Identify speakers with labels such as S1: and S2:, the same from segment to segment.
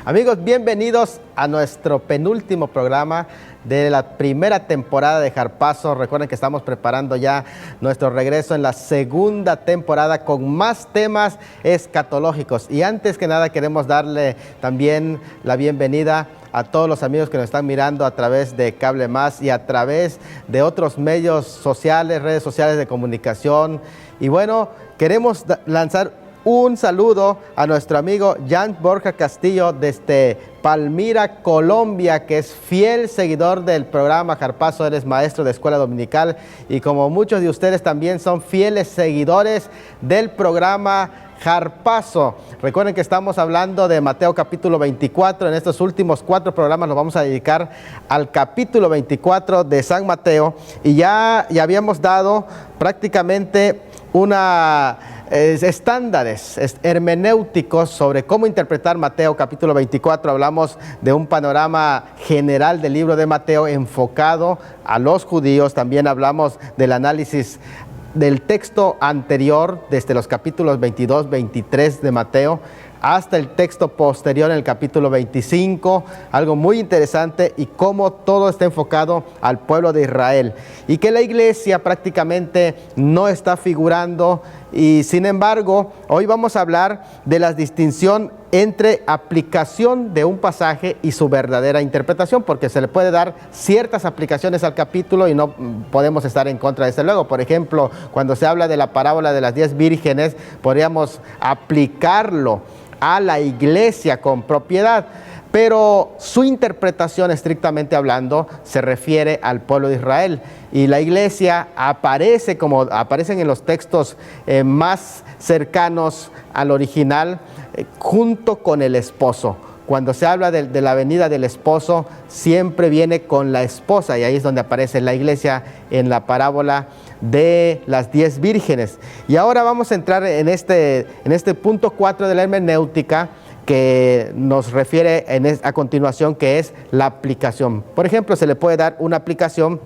S1: Amigos, bienvenidos a nuestro penúltimo programa de la primera temporada de Jarpazo. Recuerden que estamos preparando ya nuestro regreso en la segunda temporada con más temas escatológicos. Y antes que nada queremos darle también la bienvenida a todos los amigos que nos están mirando a través de Cable Más y a través de otros medios sociales, redes sociales de comunicación. Y bueno, queremos lanzar un saludo a nuestro amigo Jan Borja Castillo desde Palmira, Colombia, que es fiel seguidor del programa Jarpazo. Eres maestro de escuela dominical y como muchos de ustedes también son fieles seguidores del programa Jarpazo. Recuerden que estamos hablando de Mateo capítulo 24. En estos últimos 4 programas nos vamos a dedicar al capítulo 24 de San Mateo y ya habíamos dado prácticamente estándares hermenéuticos sobre cómo interpretar Mateo capítulo 24. Hablamos de un panorama general del libro de Mateo enfocado a los judíos. También hablamos del análisis del texto anterior, desde los capítulos 22, 23 de Mateo, hasta el texto posterior en el capítulo 25, algo muy interesante, y cómo todo está enfocado al pueblo de Israel, y que la iglesia prácticamente no está figurando. Y sin embargo, hoy vamos a hablar de la distinción entre aplicación de un pasaje y su verdadera interpretación, porque se le puede dar ciertas aplicaciones al capítulo y no podemos estar en contra, desde luego. Por ejemplo, cuando se habla de la parábola de las 10 vírgenes, podríamos aplicarlo a la iglesia con propiedad, pero su interpretación, estrictamente hablando, se refiere al pueblo de Israel, y la iglesia aparece como aparecen en los textos más cercanos al original, junto con el esposo. Cuando se habla de la venida del esposo, siempre viene con la esposa, y ahí es donde aparece la iglesia en la parábola de las 10 vírgenes. Y ahora vamos a entrar en este punto 4 de la hermenéutica, que nos refiere a continuación, que es la aplicación. Por ejemplo, se le puede dar una aplicación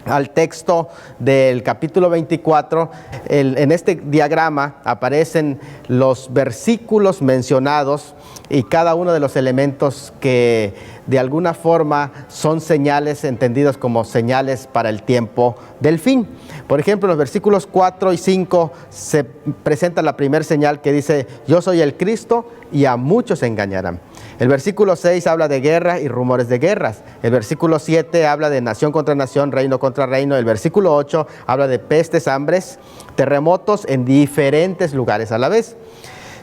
S1: al texto del capítulo 24. En este diagrama aparecen los versículos mencionados y cada uno de los elementos que de alguna forma son señales, entendidos como señales para el tiempo del fin. Por ejemplo, en los versículos 4 y 5 se presenta la primera señal, que dice: yo soy el Cristo y a muchos engañarán. El versículo 6 habla de guerra y rumores de guerras. El versículo 7 habla de nación contra nación, reino contra reino. El versículo 8 habla de pestes, hambres, terremotos en diferentes lugares a la vez.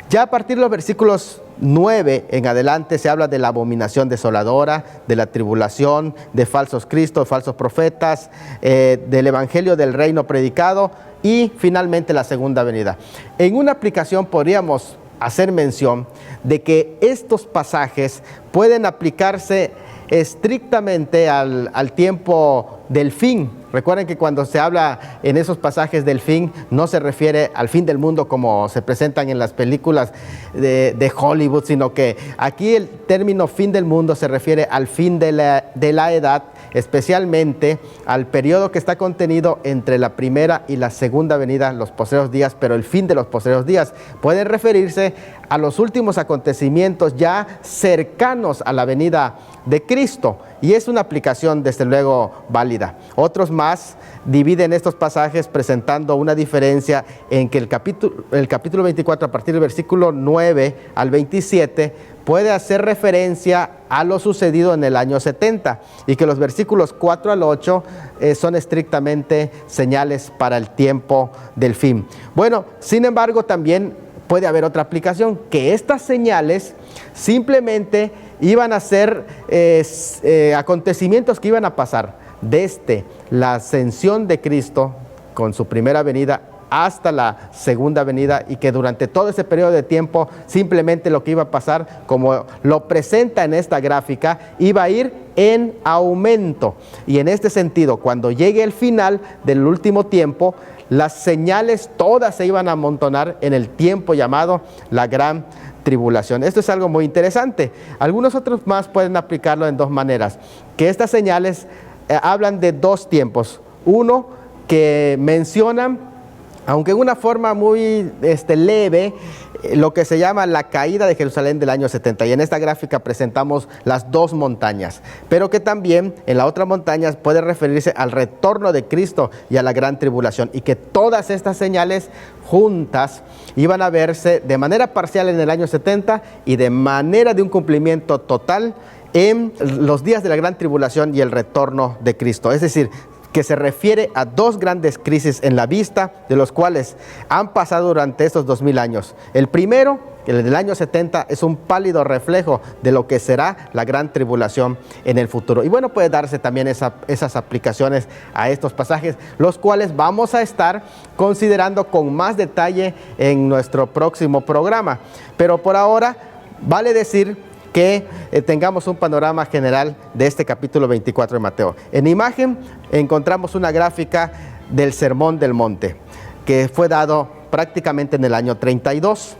S1: Ya a partir de los versículos 9 en adelante se habla de la abominación desoladora, de la tribulación, de falsos cristos, falsos profetas, del evangelio del reino predicado y finalmente la segunda venida. En una aplicación podríamos hacer mención de que estos pasajes pueden aplicarse estrictamente al tiempo del fin. Recuerden que cuando se habla en esos pasajes del fin, no se refiere al fin del mundo como se presentan en las películas de Hollywood, sino que aquí el término fin del mundo se refiere al fin de la edad, especialmente al periodo que está contenido entre la primera y la segunda venida, los postreros días. Pero el fin de los postreros días pueden referirse a los últimos acontecimientos ya cercanos a la venida de Cristo, y es una aplicación desde luego válida. Otros más dividen estos pasajes presentando una diferencia en que el capítulo 24, a partir del versículo 9 al 27, puede hacer referencia a lo sucedido en el año 70, y que los versículos 4 al 8 son estrictamente señales para el tiempo del fin. Bueno, sin embargo, también puede haber otra aplicación, que estas señales simplemente iban a ser acontecimientos que iban a pasar desde la ascensión de Cristo con su primera venida hasta la segunda venida, y que durante todo ese periodo de tiempo simplemente lo que iba a pasar, como lo presenta en esta gráfica, iba a ir en aumento. Y en este sentido, cuando llegue el final del último tiempo, las señales todas se iban a amontonar en el tiempo llamado la gran tribulación. Esto es algo muy interesante. Algunos otros más pueden aplicarlo en dos maneras, que estas señales hablan de dos tiempos. Uno, que mencionan aunque en una forma muy leve, lo que se llama la caída de Jerusalén del año 70. Y en esta gráfica presentamos las dos montañas, pero que también en la otra montaña puede referirse al retorno de Cristo y a la gran tribulación, y que todas estas señales juntas iban a verse de manera parcial en el año 70 y de manera de un cumplimiento total en los días de la gran tribulación y el retorno de Cristo. Es decir, que se refiere a dos grandes crisis en la vista, de los cuales han pasado durante estos 2000 años. El primero, el del año 70, es un pálido reflejo de lo que será la gran tribulación en el futuro. Y bueno, puede darse también esas aplicaciones a estos pasajes, los cuales vamos a estar considerando con más detalle en nuestro próximo programa. Pero por ahora, vale decir que tengamos un panorama general de este capítulo 24 de Mateo. En imagen encontramos una gráfica del Sermón del Monte, que fue dado prácticamente en el año 32.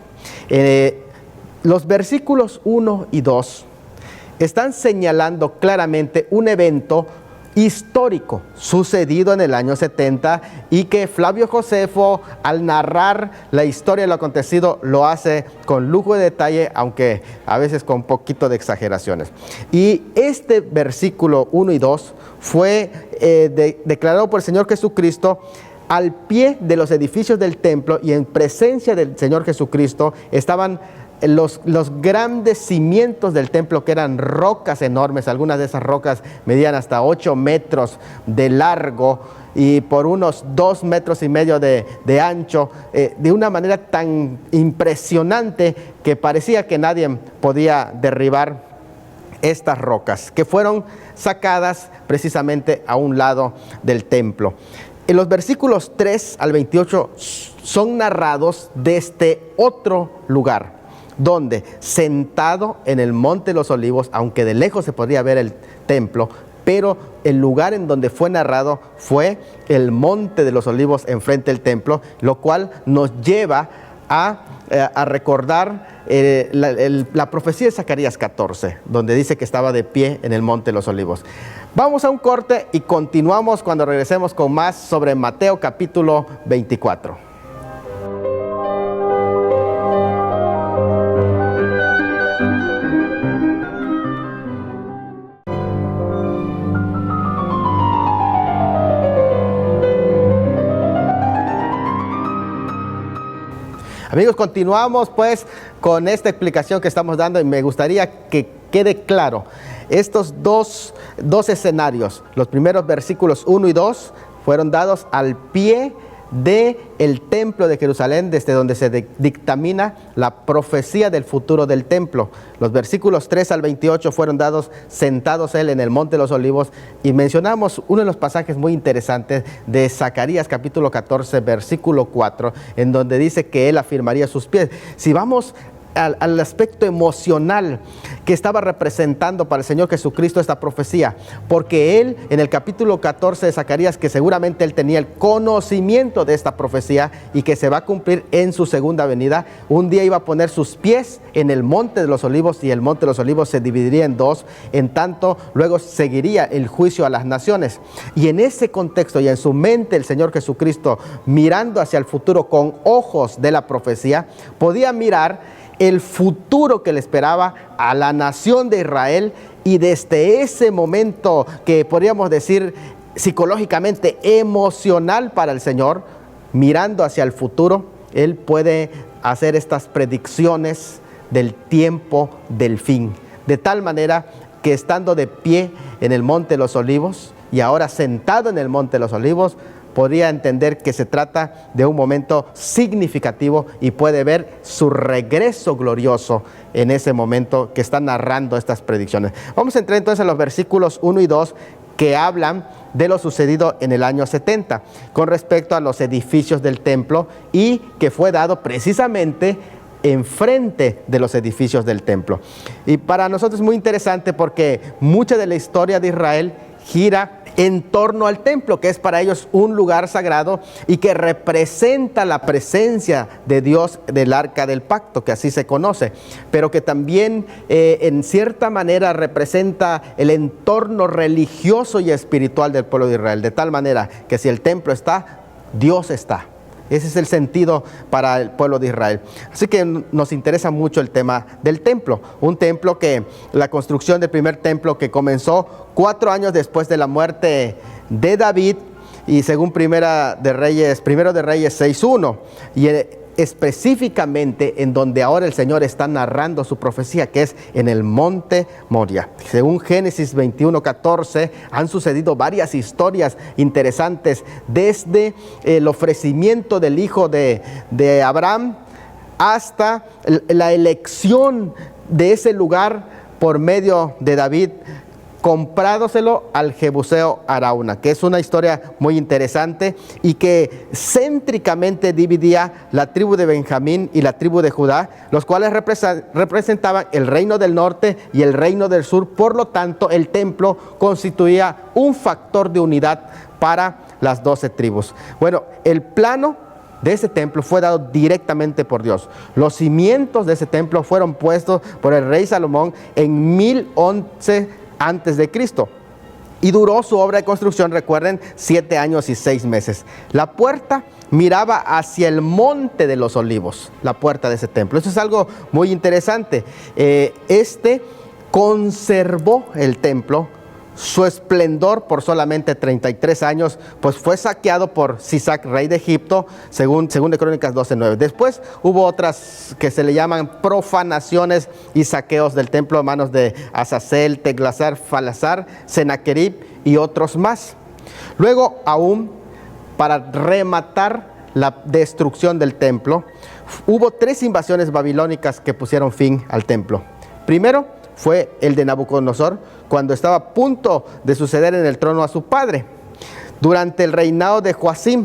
S1: Los versículos 1 y 2 están señalando claramente un evento histórico sucedido en el año 70, y que Flavio Josefo, al narrar la historia de lo acontecido, lo hace con lujo de detalle, aunque a veces con un poquito de exageraciones. Y este versículo 1 y 2 fue declarado por el Señor Jesucristo al pie de los edificios del templo, y en presencia del Señor Jesucristo estaban los grandes cimientos del templo, que eran rocas enormes. Algunas de esas rocas medían hasta 8 metros de largo y por unos 2,5 metros de ancho, de una manera tan impresionante que parecía que nadie podía derribar estas rocas, que fueron sacadas precisamente a un lado del templo. En los versículos 3 al 28 son narrados desde otro lugar, donde sentado en el Monte de los Olivos, aunque de lejos se podía ver el templo, pero el lugar en donde fue narrado fue el Monte de los Olivos enfrente del templo, lo cual nos lleva a recordar la profecía de Zacarías 14, donde dice que estaba de pie en el Monte de los Olivos. Vamos a un corte y continuamos cuando regresemos con más sobre Mateo capítulo 24. Amigos, continuamos pues con esta explicación que estamos dando, y me gustaría que quede claro estos dos escenarios. Los primeros versículos 1 y 2 fueron dados al pie del templo de Jerusalén, desde donde se dictamina la profecía del futuro del templo. Los versículos 3 al 28 fueron dados sentados él en el Monte de los Olivos, y mencionamos uno de los pasajes muy interesantes de Zacarías capítulo 14 versículo 4, en donde dice que él afirmaría sus pies. Si vamos al aspecto emocional que estaba representando para el Señor Jesucristo esta profecía, porque él en el capítulo 14 de Zacarías, que seguramente él tenía el conocimiento de esta profecía y que se va a cumplir en su segunda venida, un día iba a poner sus pies en el Monte de los Olivos, y el Monte de los Olivos se dividiría en dos, en tanto luego seguiría el juicio a las naciones. Y en ese contexto y en su mente, el Señor Jesucristo, mirando hacia el futuro con ojos de la profecía, podía mirar el futuro que le esperaba a la nación de Israel, y desde ese momento que podríamos decir psicológicamente emocional para el Señor, mirando hacia el futuro, él puede hacer estas predicciones del tiempo del fin, de tal manera que estando de pie en el Monte de los Olivos y ahora sentado en el Monte de los Olivos, podría entender que se trata de un momento significativo y puede ver su regreso glorioso en ese momento que está narrando estas predicciones. Vamos a entrar entonces a los versículos 1 y 2 que hablan de lo sucedido en el año 70 con respecto a los edificios del templo, y que fue dado precisamente enfrente de los edificios del templo. Y para nosotros es muy interesante porque mucha de la historia de Israel gira en torno al templo, que es para ellos un lugar sagrado y que representa la presencia de Dios del Arca del Pacto, que así se conoce, pero que también en cierta manera representa el entorno religioso y espiritual del pueblo de Israel, de tal manera que si el templo está, Dios está. Ese es el sentido para el pueblo de Israel. Así que nos interesa mucho el tema del templo. Un templo que la construcción del primer templo que comenzó 4 años después de la muerte de David, y según Primero de Reyes 6:1, y específicamente en donde ahora el Señor está narrando su profecía, que es en el monte Moria. Según Génesis 21:14, han sucedido varias historias interesantes, desde el ofrecimiento del hijo de Abraham hasta la elección de ese lugar por medio de David, comprádoselo al jebuseo Arauna, que es una historia muy interesante y que céntricamente dividía la tribu de Benjamín y la tribu de Judá, los cuales representaban el reino del norte y el reino del sur. Por lo tanto, el templo constituía un factor de unidad para las 12 tribus. Bueno, el plano de ese templo fue dado directamente por Dios. Los cimientos de ese templo fueron puestos por el rey Salomón en 1011 antes de Cristo, y duró su obra de construcción, recuerden, 7 años y 6 meses. La puerta miraba hacia el monte de los olivos, la puerta de ese templo. Eso es algo muy interesante. Conservó el templo su esplendor por solamente 33 años, pues fue saqueado por Sisac, rey de Egipto, según de Crónicas 12:9. Después hubo otras que se le llaman profanaciones y saqueos del templo a manos de Azazel, Teglasar, Falasar, Senaquerib y otros más. Luego, aún para rematar la destrucción del templo, hubo 3 invasiones babilónicas que pusieron fin al templo. Primero fue el de Nabucodonosor, cuando estaba a punto de suceder en el trono a su padre, durante el reinado de Joacim,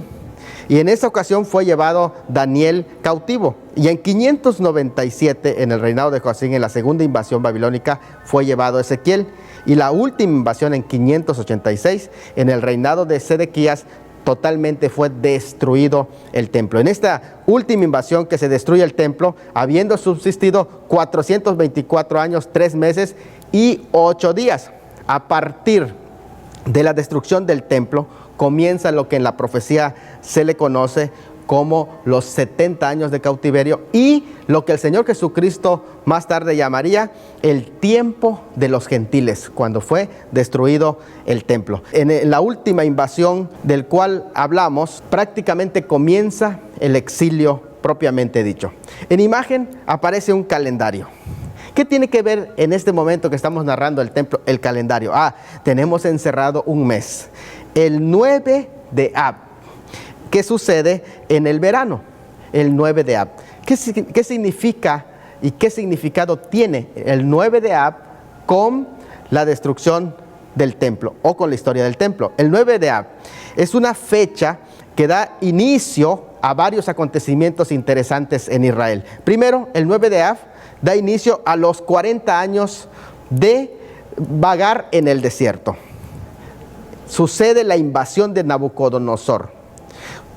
S1: y en esa ocasión fue llevado Daniel cautivo. Y en 597, en el reinado de Joacim, en la segunda invasión babilónica, fue llevado Ezequiel. Y la última invasión en 586, en el reinado de Sedequías, totalmente fue destruido el templo. En esta última invasión que se destruye el templo, habiendo subsistido 424 años, 3 meses y 8 días. A partir de la destrucción del templo, comienza lo que en la profecía se le conoce como los 70 años de cautiverio, y lo que el Señor Jesucristo más tarde llamaría el tiempo de los gentiles, cuando fue destruido el templo. En la última invasión del cual hablamos, prácticamente comienza el exilio propiamente dicho. En imagen aparece un calendario. ¿Qué tiene que ver en este momento que estamos narrando el templo, el calendario? Tenemos encerrado un mes, el 9 de Ab. ¿Qué sucede en el verano? El 9 de Ab. ¿Qué significa y qué significado tiene el 9 de Ab con la destrucción del templo o con la historia del templo? El 9 de Ab es una fecha que da inicio a varios acontecimientos interesantes en Israel. Primero, el 9 de Ab da inicio a los 40 años de vagar en el desierto. Sucede la invasión de Nabucodonosor.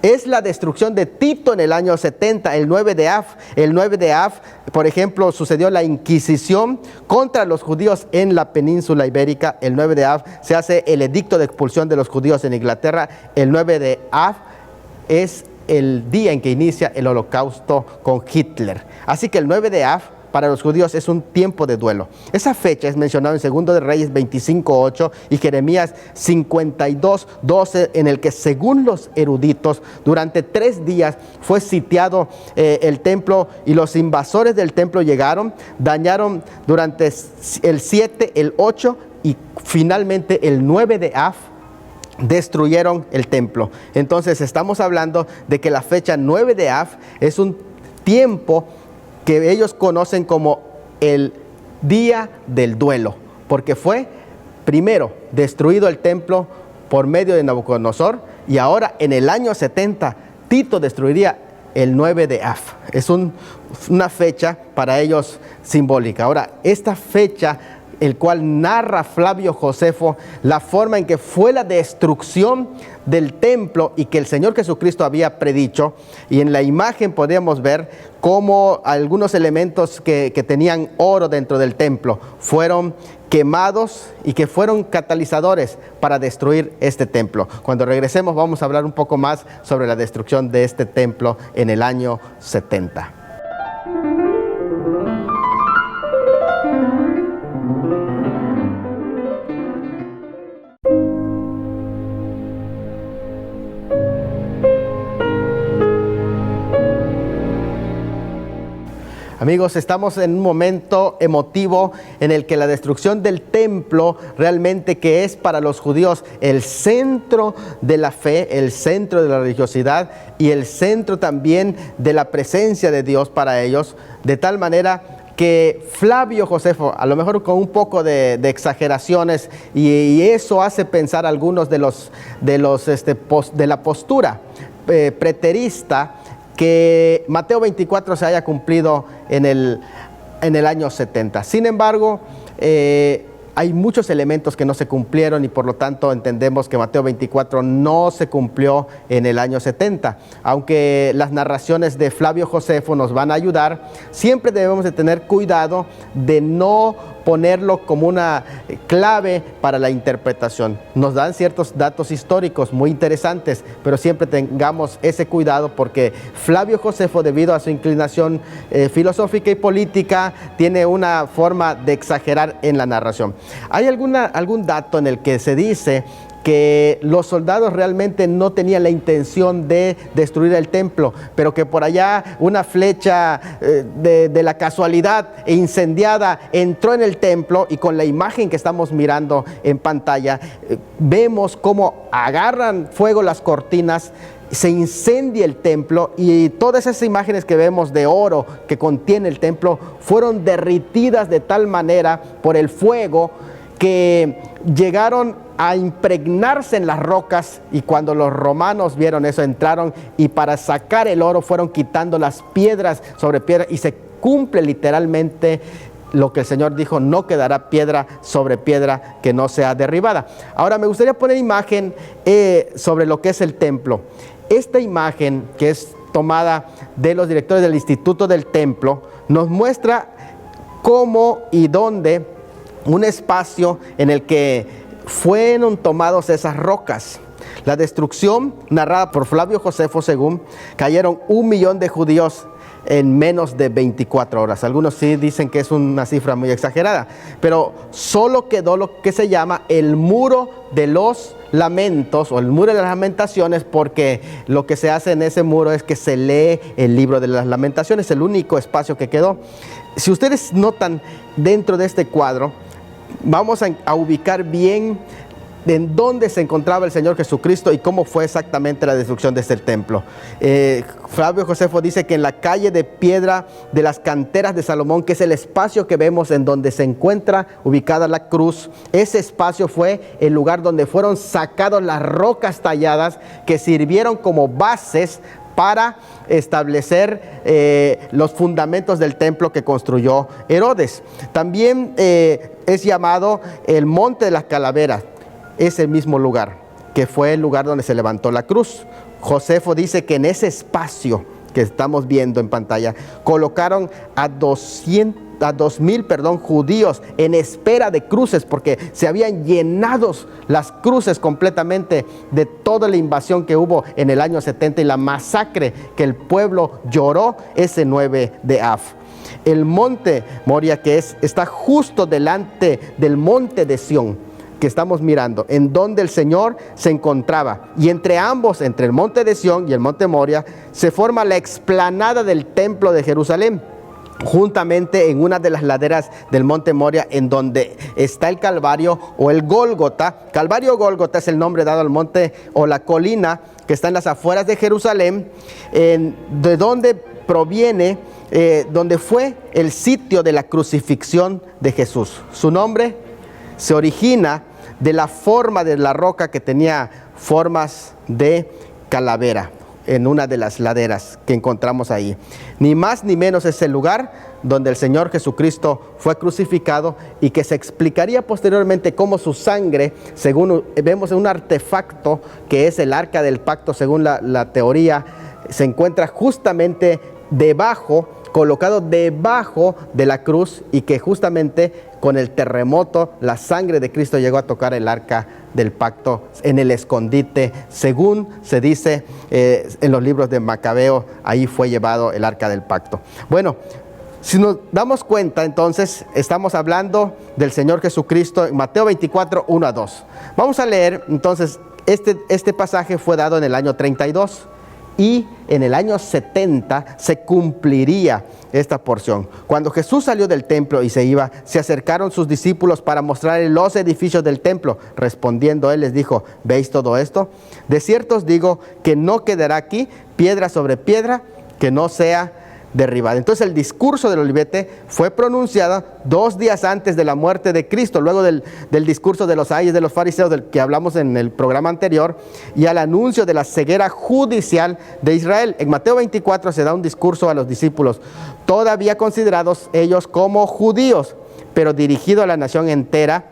S1: Es la destrucción de Tito en el año 70, el 9 de Av. El 9 de Av, por ejemplo, sucedió la Inquisición contra los judíos en la península ibérica. El 9 de Av se hace el edicto de expulsión de los judíos en Inglaterra. El 9 de Av es el día en que inicia el holocausto con Hitler. Así que el 9 de Av para los judíos es un tiempo de duelo. Esa fecha es mencionada en 2 de Reyes 25:8 y Jeremías 52:12, en el que, según los eruditos, durante 3 días fue sitiado el templo, y los invasores del templo llegaron, dañaron durante el 7, el 8 y finalmente el 9 de Av, destruyeron el templo. Entonces estamos hablando de que la fecha 9 de Av es un tiempo que ellos conocen como el día del duelo, porque fue primero destruido el templo por medio de Nabucodonosor, y ahora en el año 70 Tito destruiría el 9 de Av. Es una fecha para ellos simbólica. Ahora, esta fecha el cual narra Flavio Josefo la forma en que fue la destrucción del templo y que el Señor Jesucristo había predicho. Y en la imagen podemos ver cómo algunos elementos que tenían oro dentro del templo fueron quemados y que fueron catalizadores para destruir este templo. Cuando regresemos vamos a hablar un poco más sobre la destrucción de este templo en el año 70. Amigos, estamos en un momento emotivo en el que la destrucción del templo realmente, que es para los judíos el centro de la fe, el centro de la religiosidad y el centro también de la presencia de Dios para ellos, de tal manera que Flavio Josefo, a lo mejor con un poco de exageraciones, y eso hace pensar a algunos de la postura preterista, que Mateo 24 se haya cumplido en el año 70. Sin embargo, hay muchos elementos que no se cumplieron y por lo tanto entendemos que Mateo 24 no se cumplió en el año 70. Aunque las narraciones de Flavio Josefo nos van a ayudar, siempre debemos de tener cuidado de no ponerlo como una clave para la interpretación. Nos dan ciertos datos históricos muy interesantes, pero siempre tengamos ese cuidado porque Flavio Josefo, debido a su inclinación filosófica y política, tiene una forma de exagerar en la narración. Hay algún dato en el que se dice que los soldados realmente no tenían la intención de destruir el templo, pero que por allá una flecha de la casualidad incendiada entró en el templo, y con la imagen que estamos mirando en pantalla vemos cómo agarran fuego las cortinas, se incendia el templo y todas esas imágenes que vemos de oro que contiene el templo fueron derritidas de tal manera por el fuego que llegaron a impregnarse en las rocas, y cuando los romanos vieron eso entraron y para sacar el oro fueron quitando las piedras sobre piedra, y se cumple literalmente lo que el Señor dijo: no quedará piedra sobre piedra que no sea derribada. Ahora me gustaría poner imagen sobre lo que es el templo. Esta imagen, que es tomada de los directores del Instituto del Templo, nos muestra cómo y dónde un espacio en el que fueron tomados esas rocas. La destrucción narrada por Flavio Josefo, según cayeron 1 millón de judíos en menos de 24 horas. Algunos sí dicen que es una cifra muy exagerada, pero solo quedó lo que se llama el muro de los lamentos o el muro de las lamentaciones, porque lo que se hace en ese muro es que se lee el libro de las lamentaciones, el único espacio que quedó. Si ustedes notan dentro de este cuadro, vamos a ubicar bien en dónde se encontraba el Señor Jesucristo y cómo fue exactamente la destrucción de este templo. Flavio Josefo dice que en la calle de piedra de las canteras de Salomón, que es el espacio que vemos en donde se encuentra ubicada la cruz, ese espacio fue el lugar donde fueron sacadas las rocas talladas que sirvieron como bases para establecer los fundamentos del templo que construyó Herodes. También es llamado el Monte de las Calaveras, es el mismo lugar que fue el lugar donde se levantó la cruz. Josefo dice que en ese espacio que estamos viendo en pantalla colocaron a 2,000 judíos en espera de cruces, porque se habían llenado las cruces completamente de toda la invasión que hubo en el año 70 y la masacre que el pueblo lloró ese 9 de Av. El monte Moria, que está justo delante del monte de Sión, que estamos mirando, en donde el Señor se encontraba, y entre ambos, entre el monte de Sión y el monte Moria, se forma la explanada del templo de Jerusalén, juntamente en una de las laderas del monte Moria, en donde está el Calvario o el Gólgota. Calvario o Gólgota es el nombre dado al monte o la colina que está en las afueras de Jerusalén, de donde proviene, donde fue el sitio de la crucifixión de Jesús. Su nombre se origina de la forma de la roca, que tenía formas de calavera. en una de las laderas que encontramos ahí. Ni más ni menos es el lugar donde el Señor Jesucristo fue crucificado y que se explicaría posteriormente cómo su sangre, según vemos en un artefacto que es el arca del pacto, según la teoría, se encuentra justamente debajo, colocado debajo de la cruz, y que justamente con el terremoto la sangre de Cristo llegó a tocar el arca del pacto en el escondite, según se dice en los libros de Macabeo. Ahí fue llevado el arca del pacto. Bueno, si nos damos cuenta, entonces estamos hablando del Señor Jesucristo en Mateo 24, 1 a 2. Vamos a leer entonces, este pasaje fue dado en el año 32 y en el año 70 se cumpliría esta porción. Cuando Jesús salió del templo y se iba, se acercaron sus discípulos para mostrarle los edificios del templo. Respondiendo él les dijo: ¿veis todo esto? De cierto os digo que no quedará aquí piedra sobre piedra que no sea derribada. Entonces el discurso del olivete fue pronunciado 2 días antes de la muerte de Cristo, luego del discurso de los ayes de los fariseos, del que hablamos en el programa anterior, y al anuncio de la ceguera judicial de Israel. En Mateo 24 se da un discurso a los discípulos, todavía considerados ellos como judíos, pero dirigido a la nación entera,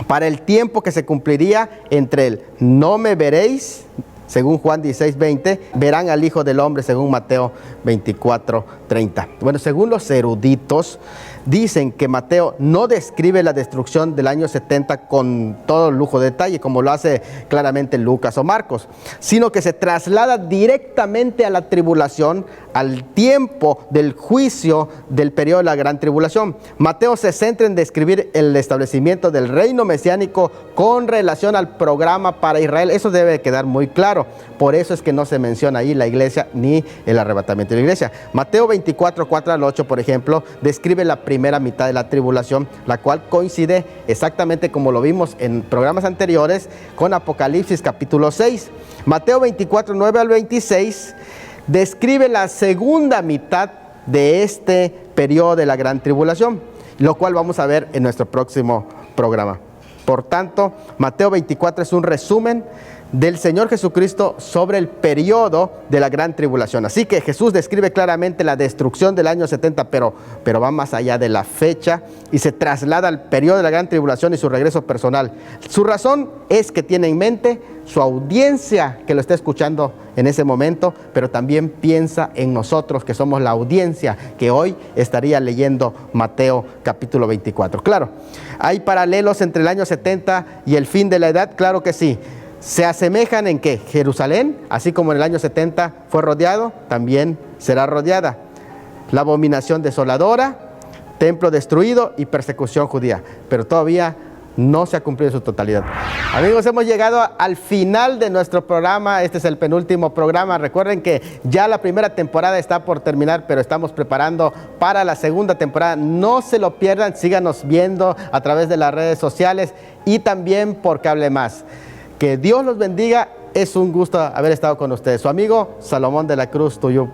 S1: para el tiempo que se cumpliría entre el no me veréis, según Juan 16, 20, verán al Hijo del Hombre, según Mateo 24, 30. Bueno, según los eruditos, dicen que Mateo no describe la destrucción del año 70 con todo lujo de detalle, como lo hace claramente Lucas o Marcos, sino que se traslada directamente a la tribulación, al tiempo del juicio del periodo de la gran tribulación. Mateo se centra en describir el establecimiento del reino mesiánico con relación al programa para Israel. Eso debe quedar muy claro. Por eso es que no se menciona ahí la iglesia ni el arrebatamiento de la iglesia. Mateo 24, 4 al 8, por ejemplo, describe la primera mitad de la tribulación, la cual coincide exactamente, como lo vimos en programas anteriores, con Apocalipsis capítulo 6. Mateo 24, 9 al 26 describe la segunda mitad de este periodo de la gran tribulación, lo cual vamos a ver en nuestro próximo programa. Por tanto, Mateo 24 es un resumen del Señor Jesucristo sobre el periodo de la gran tribulación. Así que Jesús describe claramente la destrucción del año 70, pero va más allá de la fecha y se traslada al periodo de la gran tribulación y su regreso personal. Su razón es que tiene en mente su audiencia que lo está escuchando en ese momento, pero también piensa en nosotros, que somos la audiencia que hoy estaría leyendo Mateo capítulo 24. Claro, ¿hay paralelos entre el año 70 y el fin de la edad? Claro que sí. ¿Se asemejan en qué? Jerusalén, así como en el año 70 fue rodeado, también será rodeada. La abominación desoladora, templo destruido y persecución judía. Pero todavía no se ha cumplido en su totalidad. Amigos, hemos llegado al final de nuestro programa. Este es el penúltimo programa. Recuerden que ya la primera temporada está por terminar, pero estamos preparando para la segunda temporada. No se lo pierdan, síganos viendo a través de las redes sociales y también por Cable Más. Que Dios los bendiga. Es un gusto haber estado con ustedes. Su amigo Salomón de la Cruz Tuyup.